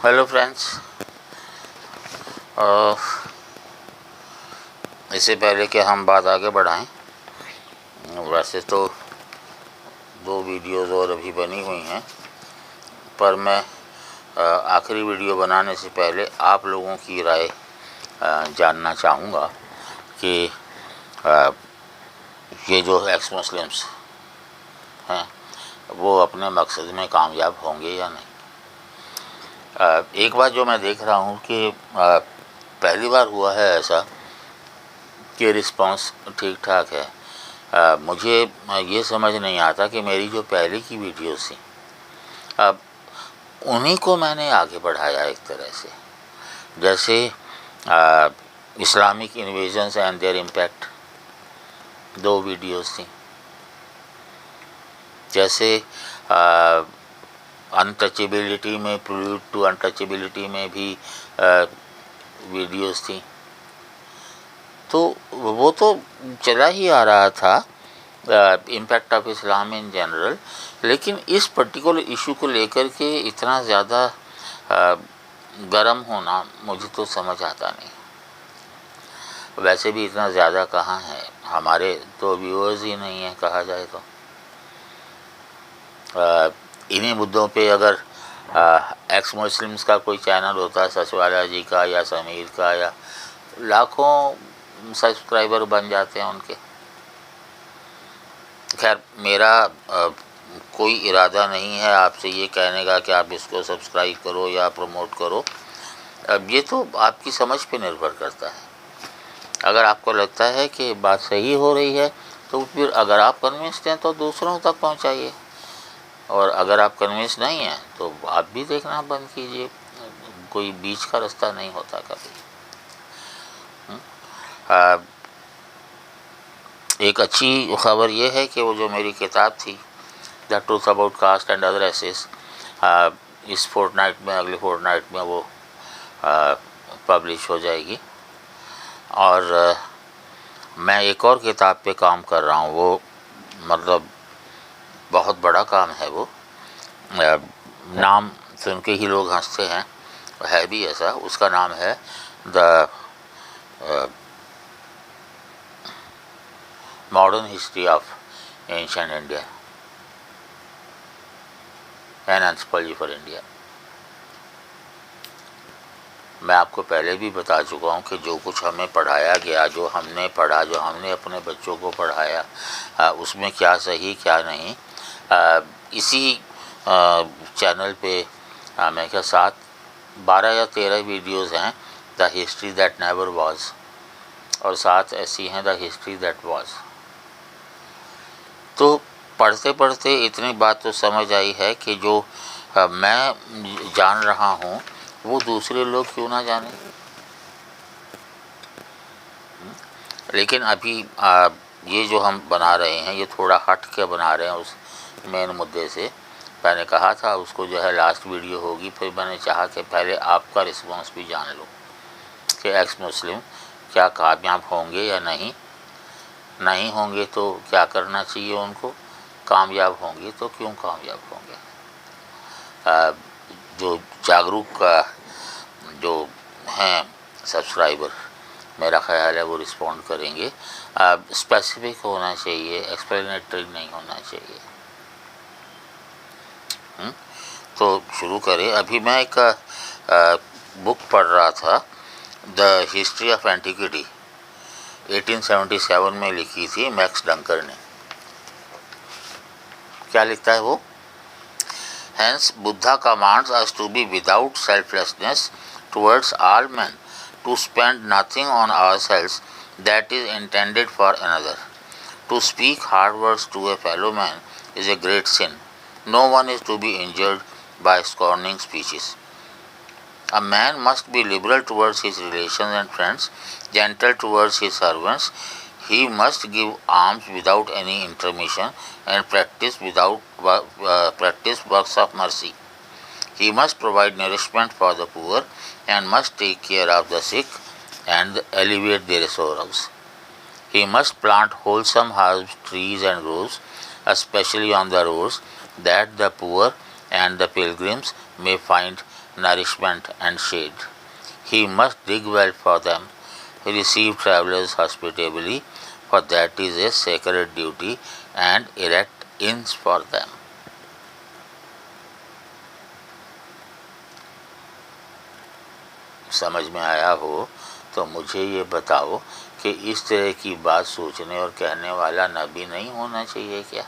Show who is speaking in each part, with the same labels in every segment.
Speaker 1: Hello friends, इससे पहले कि हम बात आगे बढ़ाएं, वैसे तो 2 वीडियोज़ और अभी बनी हुई हैं, पर मैं आखिरी वीडियो बनाने से पहले आप लोगों की राय जानना चाहूँगा कि ये जो एक्स मुस्लिम्स हैं वो अपने मकसद में कामयाब होंगे या नहीं। एक बात जो मैं देख रहा हूँ कि पहली बार हुआ है ऐसा कि रिस्पांस ठीक ठाक है। मुझे ये समझ नहीं आता कि मेरी जो पहले की वीडियोस थी, अब उन्हीं को मैंने आगे बढ़ाया एक तरह से। जैसे Islamic invasions and there impact 2 videos थी। जैसे अनटचेबिलिटी में, प्रील्यूड टू अनटचेबिलिटी में भी वीडियोस थी। तो वो तो चला ही आ रहा था, impact of Islam in general, लेकिन इस पर्टिकुलर इशू को लेकर के इतना ज़्यादा गर्म होना मुझे तो समझ आता नहीं। वैसे भी इतना ज़्यादा कहाँ है, हमारे तो व्यूअर्स ही नहीं है कहा जाए तो। इन्हीं मुद्दों पे अगर एक्स मुस्लिम्स का कोई चैनल होता है, सचवाला जी का या समीर का, या लाखों सब्सक्राइबर बन जाते हैं उनके। खैर, मेरा कोई इरादा नहीं है आपसे ये कहने का कि आप इसको सब्सक्राइब करो या प्रमोट करो। अब ये तो आपकी समझ पे निर्भर करता है। अगर आपको लगता है कि बात सही हो रही है तो फिर अगर आप कन्विंस्ड हैं तो दूसरों तक पहुंचाइए, और अगर आप कन्विंस नहीं हैं तो आप भी देखना बंद कीजिए। कोई बीच का रास्ता नहीं होता कभी। एक अच्छी खबर ये है कि वो जो मेरी किताब थी, the truth about caste and other essays, इस फोर्टनाइट में, अगले फोर्टनाइट में वो पब्लिश हो जाएगी। और मैं एक और किताब पे काम कर रहा हूँ। वो मतलब बहुत बड़ा काम है वो। नाम सुन के ही लोग हंसते हैं, है भी ऐसा। उसका नाम है the modern history of ancient India, an anthropology for India. मैं आपको पहले भी बता चुका हूँ कि जो कुछ हमें पढ़ाया गया, जो हमने पढ़ा, जो हमने अपने बच्चों को पढ़ाया, उसमें क्या सही क्या नहीं, इसी चैनल पे मैं क्या 12 या 13 वीडियोज़ हैं, the history that never was, और 7 ऐसी हैं द हिस्ट्री दैट वाज। तो पढ़ते पढ़ते इतनी बात तो समझ आई है कि जो मैं जान रहा हूँ वो दूसरे लोग क्यों ना जाने। लेकिन अभी ये जो हम बना रहे हैं ये थोड़ा हट के बना रहे हैं उस मेन मुद्दे से। मैंने कहा था उसको जो है लास्ट वीडियो होगी, फिर मैंने चाहा कि पहले आपका रिस्पॉन्स भी जान लो कि एक्स मुस्लिम क्या कामयाब होंगे या नहीं, नहीं होंगे तो क्या करना चाहिए उनको, कामयाब होंगे तो क्यों कामयाब होंगे। जो जागरूक जो हैं सब्सक्राइबर, मेरा ख्याल है वो रिस्पॉन्ड करेंगे। स्पेसिफिक होना चाहिए, एक्सप्लेनेटरी नहीं होना चाहिए। तो शुरू करें। अभी मैं एक बुक पढ़ रहा था, द हिस्ट्री ऑफ एंटिक्विटी, 1877 में लिखी थी मैक्स डंकर ने। क्या लिखता है वो? Hence, Buddha commands us to be without selflessness towards all men, to spend nothing on ourselves that is intended for another. To speak hard words to a fellow man is a great sin. No one is to be injured by scorning speeches. A man must be liberal towards his relations and friends, gentle towards his servants. He must give alms without any intermission and practice works of mercy. He must provide nourishment for the poor and must take care of the sick and alleviate their sorrows. He must plant wholesome herbs, trees and groves, especially on the roads, that the poor and the pilgrims may find nourishment and shade. He must dig well for them, receive travelers hospitably, for that is a sacred duty, and erect inns for them. समझ में आया हो तो मुझे ये बताओ कि इस तरह की बात सोचने और कहने वाला नबी नहीं होना चाहिए क्या?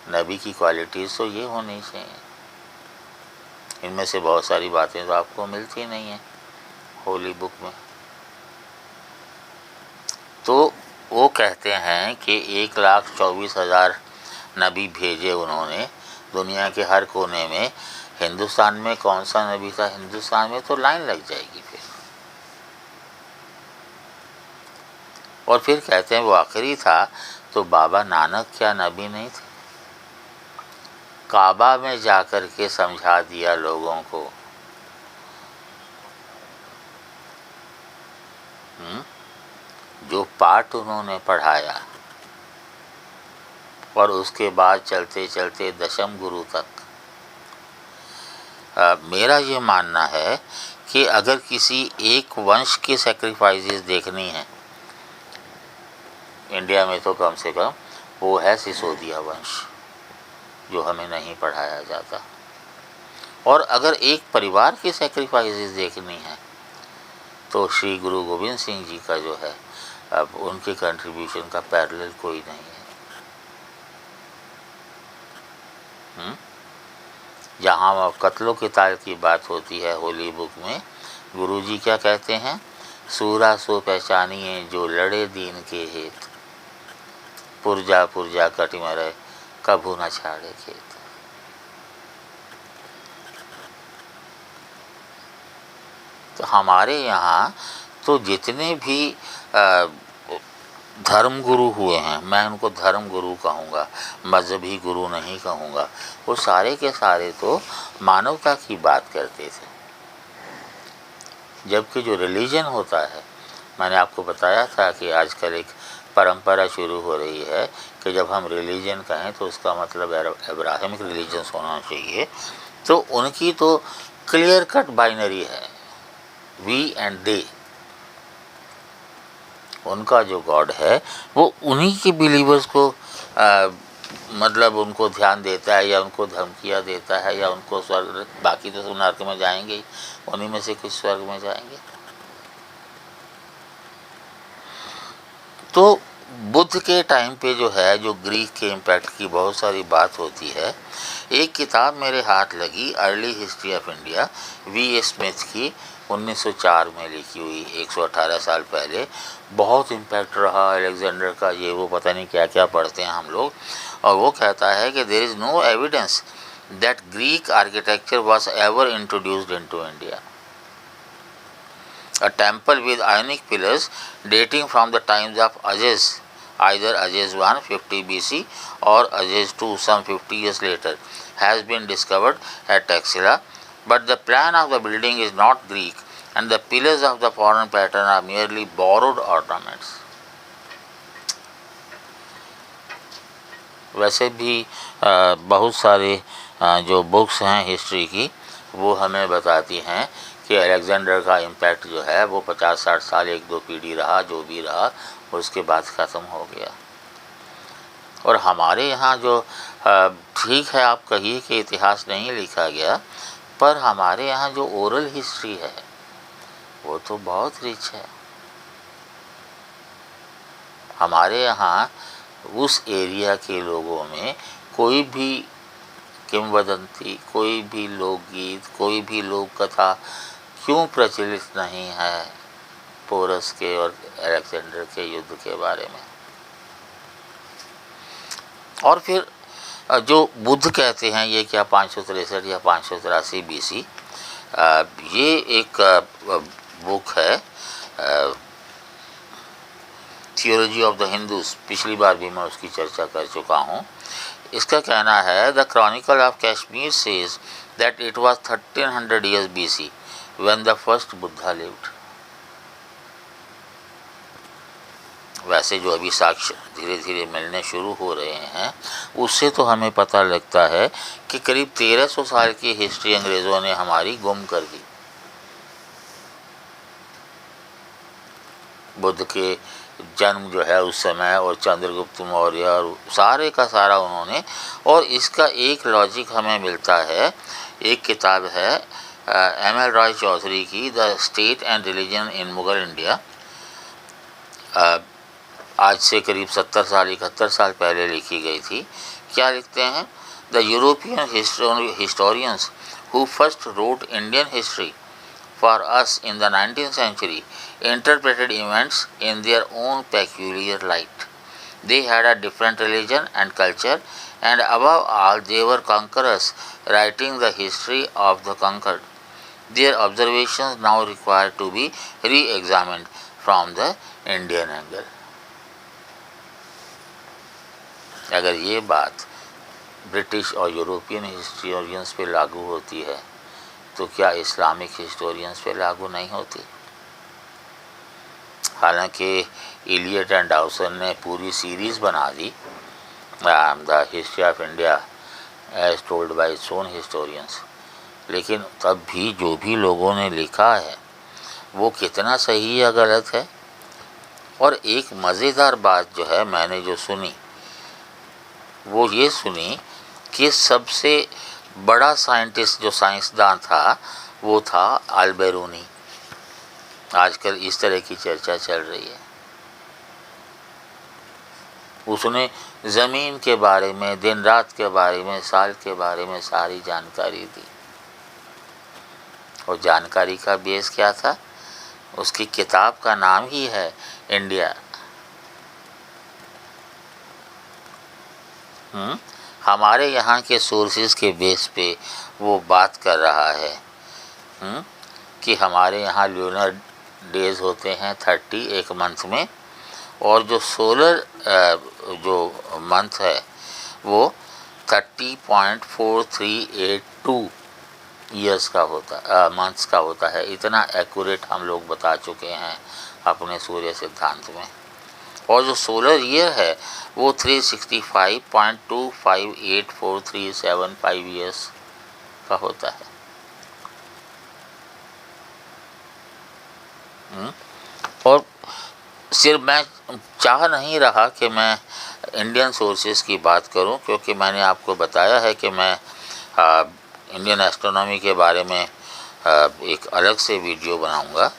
Speaker 1: नबी की क्वालिटीज़ तो ये होनी चाहिए। इनमें से बहुत सारी बातें तो आपको मिलती नहीं हैं होली बुक में। तो वो कहते हैं कि 1,24,000 नबी भेजे उन्होंने दुनिया के हर कोने में। हिंदुस्तान में कौन सा नबी था? हिंदुस्तान में तो लाइन लग जाएगी फिर। और फिर कहते हैं वो आखिरी था, तो बाबा नानक क्या नबी नहीं थे? काबा में जाकर के समझा दिया लोगों को। जो पाठ उन्होंने पढ़ाया और उसके बाद चलते चलते दशम गुरु तक। मेरा ये मानना है कि अगर किसी एक वंश के सेक्रीफाइसेस देखनी है इंडिया में, तो कम से कम वो है सिसोदिया वंश, जो हमें नहीं पढ़ाया जाता। और अगर एक परिवार की सेक्रीफाइसेस देखनी है तो श्री गुरु गोविंद सिंह जी का जो है, अब उनके कंट्रीब्यूशन का पैरेलल कोई नहीं है। जहाँ कत्लो किताल की बात होती है होली बुक में, गुरुजी क्या कहते हैं? सूरा सो पहचानिए जो लड़े दीन के हेत, पुरजा पुरजा कटि मरे कभू न छाड़े खेत। तो हमारे यहाँ तो जितने भी धर्म गुरु हुए हैं, मैं उनको धर्म गुरु कहूँगा, मजहबी गुरु नहीं कहूँगा, वो सारे के सारे तो मानवता की बात करते थे। जबकि जो रिलीजन होता है, मैंने आपको बताया था कि आजकल एक परंपरा शुरू हो रही है कि जब हम रिलीजन कहें तो उसका मतलब अब्राहमिक रिलीजन्स होना चाहिए। तो उनकी तो क्लियर कट बाइनरी है, वी एंड दे। उनका जो गॉड है वो उन्हीं के बिलीवर्स को मतलब उनको ध्यान देता है, या उनको धमकियाँ देता है, या उनको स्वर्ग, बाकी तो सब नर्क में जाएंगे ही, उन्हीं में से कुछ स्वर्ग में जाएंगे। तो बुद्ध के टाइम पे जो है, जो ग्रीक के इम्पैक्ट की बहुत सारी बात होती है। एक किताब मेरे हाथ लगी, early history of India, V Smith की, 1904 में लिखी हुई, 118 साल पहले। बहुत इम्पैक्ट रहा अलेक्जेंडर का, ये वो पता नहीं क्या क्या पढ़ते हैं हम लोग। और वो कहता है कि there is no evidence that Greek architecture was ever introduced into India. A temple with ionic pillars dating from the times of Ajaz, either Ajaz I 50 BC or Ajaz II some 50 years later, has been discovered at Taxila, but the plan of the building is not Greek and the pillars of the foreign pattern are merely borrowed ornaments. वैसे भी बहुत सारे जो books हैं history की, वो हमें बताती हैं कि अलेक्जेंडर का इम्पैक्ट जो है वो 50-60 साल, 1-2 पीढ़ी रहा, जो भी रहा, उसके बाद ख़त्म हो गया। और हमारे यहाँ जो ठीक है, आप कहिए कि इतिहास नहीं लिखा गया, पर हमारे यहाँ जो ओरल हिस्ट्री है वो तो बहुत रिच है। हमारे यहाँ उस एरिया के लोगों में कोई भी किंवदंती, कोई भी लोकगीत, कोई भी लोक कथा क्यों प्रचलित नहीं है पोरस के और अलेक्जेंडर के युद्ध के बारे में। और फिर जो बुद्ध कहते हैं, ये क्या 563 या 583 BC, ये एक बुक है थियोलॉजी ऑफ द हिंदूज, पिछली बार भी मैं उसकी चर्चा कर चुका हूँ। इसका कहना है the Chronicle of Kashmir says that it was 1300 years BC when the first Buddha lived। वैसे जो अभी साक्ष्य धीरे धीरे मिलने शुरू हो रहे हैं, उससे तो हमें पता लगता है कि करीब 1300 साल की हिस्ट्री अंग्रेज़ों ने हमारी गुम कर दी। बुद्ध के जन्म जो है उस समय, और चंद्रगुप्त मौर्य, और सारे का सारा उन्होंने, और इसका एक लॉजिक हमें मिलता है। एक किताब है एम.एल. रॉय चौधरी की, the state and religion in Mughal India, आज से करीब 70 साल 71 साल पहले लिखी गई थी। क्या लिखते हैं? The European historians who first wrote Indian history for us in the 19th century interpreted events in their own peculiar light. They had a different religion and culture, and above all they were conquerors writing the history of the conquered. Their observations now require to be re-examined from the Indian angle. अगर ये बात British और European historians पे लागू होती है तो क्या इस्लामिक हिस्टोरियंस पे लागू नहीं होती? हालांकि इलियट एंड डाउसन ने पूरी सीरीज़ बना दी, the history of India as told by its own historians, लेकिन तब भी जो भी लोगों ने लिखा है वो कितना सही या गलत है। और एक मज़ेदार बात जो है मैंने जो सुनी वो ये सुनी कि सबसे बड़ा साइंटिस्ट जो साइंसदान था वो था अल्बेरूनी। आजकल इस तरह की चर्चा चल रही है। उसने ज़मीन के बारे में, दिन रात के बारे में, साल के बारे में सारी जानकारी दी। और जानकारी का बेस क्या था? उसकी किताब का नाम ही है इंडिया। हमारे यहाँ के सोर्सेज के बेस पे वो बात कर रहा है कि हमारे यहाँ ल्यूनर डेज होते हैं 30 एक मंथ में, और जो सोलर जो मंथ है वो 30.4382 ईयर्स का होता मंथ्स का होता है। इतना एक्यूरेट हम लोग बता चुके हैं अपने सूर्य सिद्धांत में। और जो सोलर ईयर है वो 365.258437 ईयर्स का होता है। और सिर्फ मैं चाह नहीं रहा कि मैं इंडियन सोर्सेज की बात करूं, क्योंकि मैंने आपको बताया है कि मैं इंडियन एस्ट्रोनॉमी के बारे में एक अलग से वीडियो बनाऊंगा।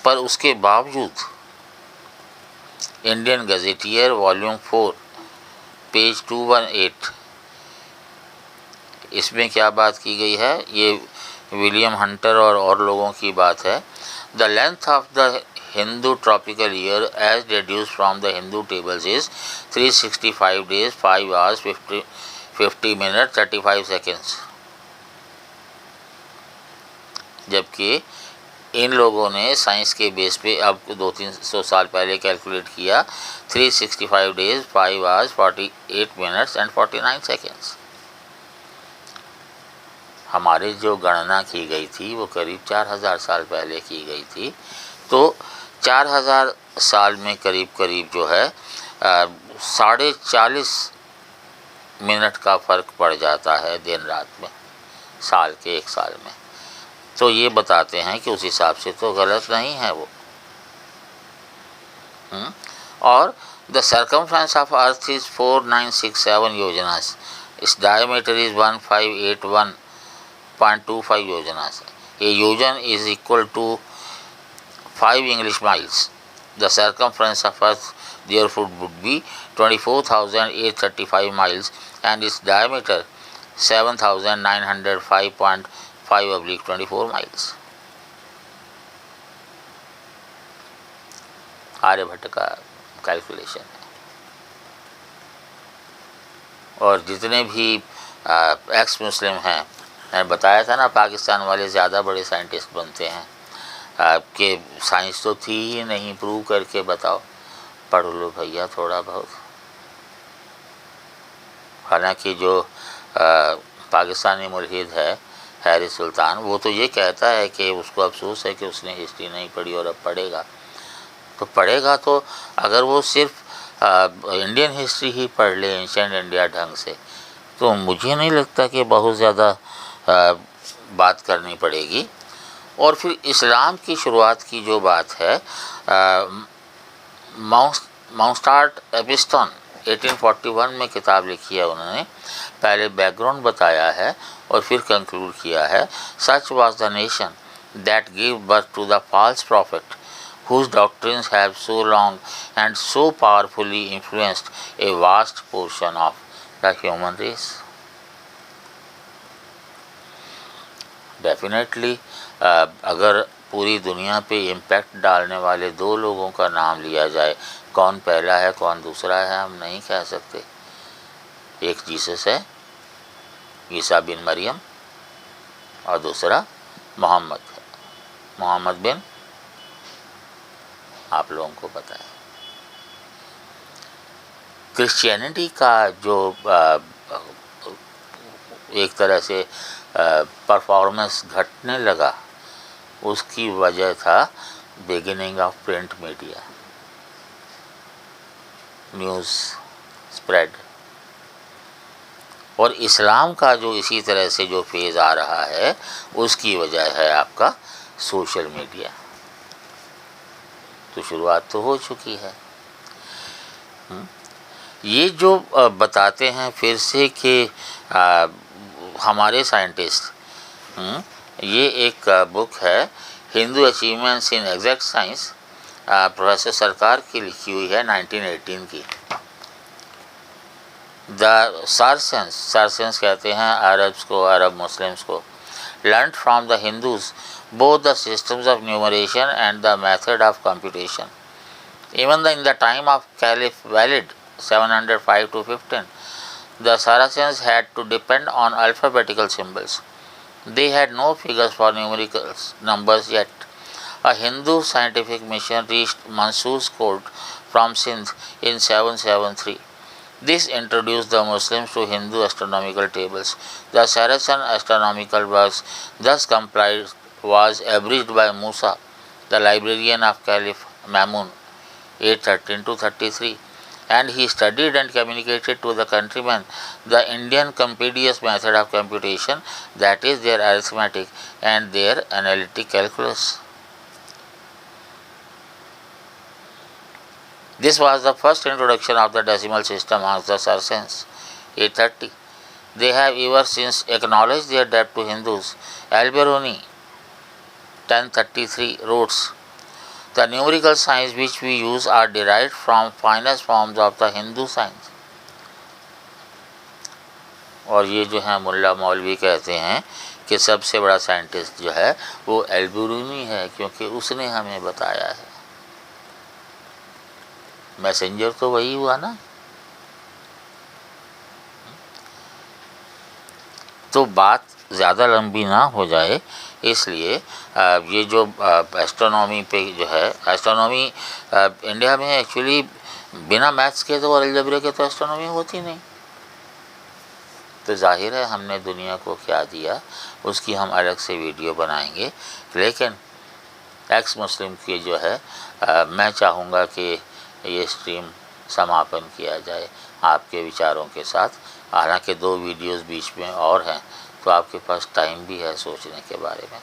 Speaker 1: पर उसके बावजूद इंडियन गजेटियर वॉल्यूम 4 पेज 218, इसमें क्या बात की गई है, ये विलियम हंटर और लोगों की बात है। The length of the Hindu tropical year as deduced from the Hindu tables is 365 days 5 hours 50 minutes 35 seconds। जबकि इन लोगों ने साइंस के बेस पे अब 200-300 साल पहले कैलकुलेट किया 365 days 5 hours 48 minutes and 49 seconds। हमारे जो गणना की गई थी वो करीब 4000 साल पहले की गई थी। तो 4000 साल में करीब करीब जो है 40.5 मिनट का फ़र्क पड़ जाता है दिन रात में, साल के एक साल में। तो ये बताते हैं कि उस हिसाब से तो गलत नहीं है वो। और the circumference of earth is 4967 yojanas, इस diameter is 1581.25 yojanas. A yojana is equal to 5 English miles। The circumference of Earth therefore would be 24,835 miles and its diameter 7,905.5/24 miles। Aryabhata का कैलकुलेशन है। और जितने भी एक्स मुस्लिम हैं, मैंने बताया था ना पाकिस्तान वाले ज़्यादा बड़े साइंटिस्ट बनते हैं, कि साइंस तो थी ही नहीं, प्रूव करके बताओ। पढ़ लो भैया थोड़ा बहुत। हालांकि जो पाकिस्तानी मुल्हिद है हैरिस सुल्तान, वो तो ये कहता है कि उसको अफसोस है कि उसने हिस्ट्री नहीं पढ़ी और अब पढ़ेगा। तो पढ़ेगा तो अगर वो सिर्फ इंडियन हिस्ट्री ही पढ़ ले एंशिएंट इंडिया ढंग से, तो मुझे नहीं लगता कि बहुत ज़्यादा बात करनी पड़ेगी। और फिर इस्लाम की शुरुआत की जो बात है, माउंटस्टार्ट एपिस्टन 1841 में किताब लिखी है उन्होंने, पहले बैकग्राउंड बताया है और फिर कंक्लूड किया है। Such was the nation that give birth to the false prophet whose doctrines have so long and so powerfully influenced a vast portion of the human race. Definitely, अगर पूरी दुनिया पे इम्पैक्ट डालने वाले दो लोगों का नाम लिया जाए, कौन पहला है कौन दूसरा है हम नहीं कह सकते। एक जीसस है, ईसा बिन मरियम, और दूसरा मोहम्मद है, मोहम्मद बिन, आप लोगों को पता है। क्रिश्चियनिटी का जो एक तरह से परफॉर्मेंस घटने लगा, उसकी वजह था beginning of print media, news spread. और इस्लाम का जो इसी तरह से जो फेज़ आ रहा है, उसकी वजह है आपका सोशल मीडिया। तो शुरुआत तो हो चुकी है। ये जो बताते हैं फिर से कि हमारे साइंटिस्ट, ये एक बुक है Hindu achievements in exact science, professor सरकार की लिखी हुई है 1918 की। द सार्सेंस कहते हैं अरब्स को, अरब मुस्लिम्स को, learned from the Hindus both the systems of numeration and the method of computation. Even in the time of Caliph Walid 705 to 15, the Saracens had to depend on alphabetical symbols. They had no figures for numerical numbers yet. A Hindu scientific mission reached Mansur's court from Sindh in 773. This introduced the Muslims to Hindu astronomical tables. The Saracen astronomical works thus compiled was abridged by Musa, the librarian of Caliph Mamun, 813 to 33, and he studied and communicated to the countrymen the Indian compedious method of computation, that is, their arithmetic and their analytic calculus. This was the first introduction of the decimal system amongst the Saracens, 830. They have ever since acknowledged their debt to Hindus. Al-Biruni, 1033, wrote, "The numerical signs which we use are derived from finest forms of the Hindu signs." और ये जो है मुल्ला मौलवी कहते हैं कि सबसे बड़ा साइंटिस्ट जो है वो अल-बिरूनी है, क्योंकि उसने हमें बताया है। मैसेंजर तो वही हुआ ना। तो बात ज़्यादा लंबी ना हो जाए, इसलिए ये जो एस्ट्रोनॉमी पे जो है, एस्ट्रोनॉमी इंडिया में एक्चुअली बिना मैथ्स के तो और अलजेब्रा के तो एस्ट्रोनॉमी होती नहीं। तो जाहिर है हमने दुनिया को क्या दिया, उसकी हम अलग से वीडियो बनाएंगे। लेकिन एक्स मुस्लिम की जो है मैं चाहूँगा कि ये स्ट्रीम समापन किया जाए आपके विचारों के साथ। हालांकि 2 वीडियोस बीच में और हैं, तो आपके पास टाइम भी है सोचने के बारे में।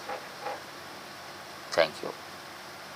Speaker 1: Thank you.